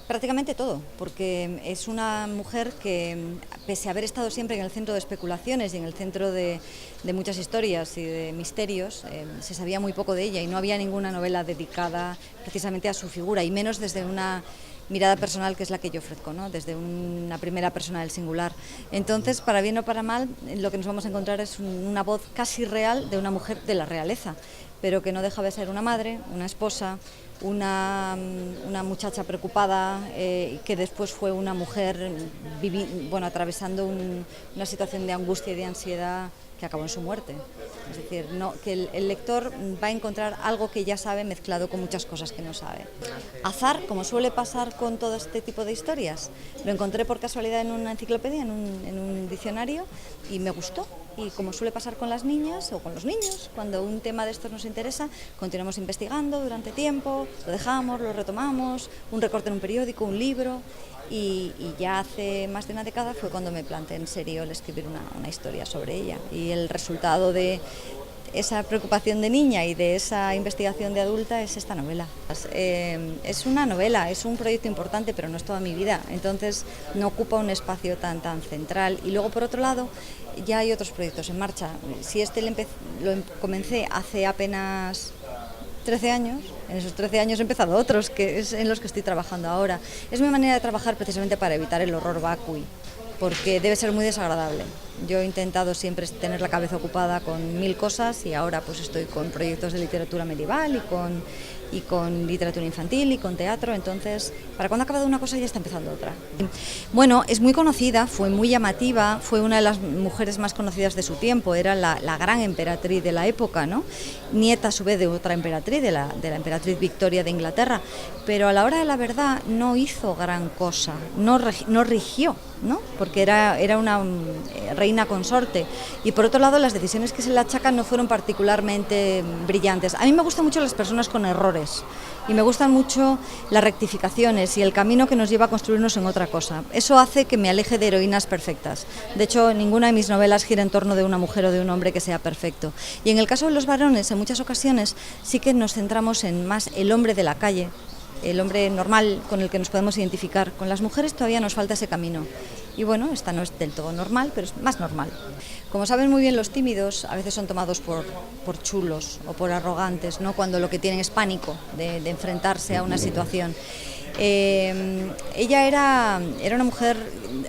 Prácticamente todo, porque es una mujer que, pese a haber estado siempre en el centro de especulaciones y en el centro de muchas historias y de misterios, se sabía muy poco de ella y no había ninguna novela dedicada precisamente a su figura, y menos desde una mirada personal, que es la que yo ofrezco, ¿no? Desde una primera persona del singular. Entonces, para bien o para mal, lo que nos vamos a encontrar es una voz casi real de una mujer de la realeza, pero que no deja de ser una madre, una esposa, una muchacha preocupada, que después fue una mujer atravesando una situación de angustia y de ansiedad que acabó en su muerte. Es decir, que el lector va a encontrar algo que ya sabe mezclado con muchas cosas que no sabe. Azar, como suele pasar con todo este tipo de historias. Lo encontré por casualidad en una enciclopedia, en un diccionario, y me gustó. Y como suele pasar con las niñas o con los niños, cuando un tema de estos nos interesa, continuamos investigando durante tiempo, lo dejamos, lo retomamos, un recorte en un periódico, un libro, y ya hace más de una década fue cuando me planteé en serio el escribir una historia sobre ella. Y el resultado de esa preocupación de niña y de esa investigación de adulta es esta novela. Es una novela, es un proyecto importante, pero no es toda mi vida, entonces no ocupa un espacio tan central. Y luego, por otro lado, ya hay otros proyectos en marcha. Si comencé hace apenas 13 años, en esos 13 años he empezado otros, que es en los que estoy trabajando ahora. Es mi manera de trabajar precisamente para evitar el horror vacui, porque debe ser muy desagradable. Yo he intentado siempre tener la cabeza ocupada con 1000 cosas, y ahora pues estoy con proyectos de literatura medieval y con literatura infantil y con teatro, entonces para cuando ha acabado una cosa ya está empezando otra. Bueno, es muy conocida, fue muy llamativa, fue una de las mujeres más conocidas de su tiempo, era la gran emperatriz de la época, ¿no? Nieta a su vez de otra emperatriz, de la emperatriz Victoria de Inglaterra, pero a la hora de la verdad no hizo gran cosa, no rigió, ¿no? Porque era una reina consorte, y por otro lado las decisiones que se le achacan no fueron particularmente brillantes. A mí me gustan mucho las personas con errores y me gustan mucho las rectificaciones y el camino que nos lleva a construirnos en otra cosa. Eso hace que me aleje de heroínas perfectas. De hecho, ninguna de mis novelas gira en torno de una mujer o de un hombre que sea perfecto. Y en el caso de los varones, en muchas ocasiones sí que nos centramos en más el hombre de la calle, el hombre normal con el que nos podemos identificar. Con las mujeres todavía nos falta ese camino. Y bueno, esta no es del todo normal, pero es más normal. Como saben muy bien los tímidos, a veces son tomados por chulos o por arrogantes, ¿no? Cuando lo que tienen es pánico de enfrentarse a una situación. Ella era una mujer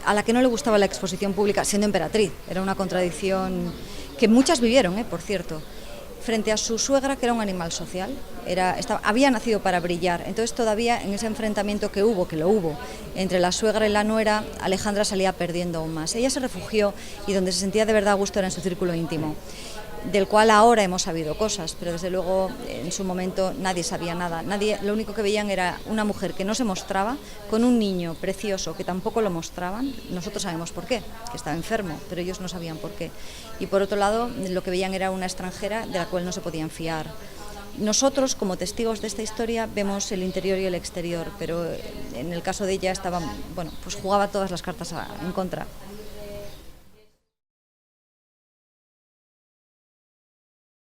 a la que no le gustaba la exposición pública, siendo emperatriz. Era una contradicción que muchas vivieron, por cierto, frente a su suegra, que era un animal social. Había nacido para brillar. Entonces todavía en ese enfrentamiento que lo hubo, entre la suegra y la nuera, Alejandra salía perdiendo aún más. Ella se refugió, y donde se sentía de verdad a gusto era en su círculo íntimo, del cual ahora hemos sabido cosas, pero desde luego en su momento nadie sabía nada. Lo único que veían era una mujer que no se mostraba, con un niño precioso que tampoco lo mostraban. Nosotros sabemos por qué, que estaba enfermo, pero ellos no sabían por qué. Y por otro lado, lo que veían era una extranjera de la cual no se podían fiar. Nosotros, como testigos de esta historia, vemos el interior y el exterior, pero en el caso de ella jugaba todas las cartas en contra.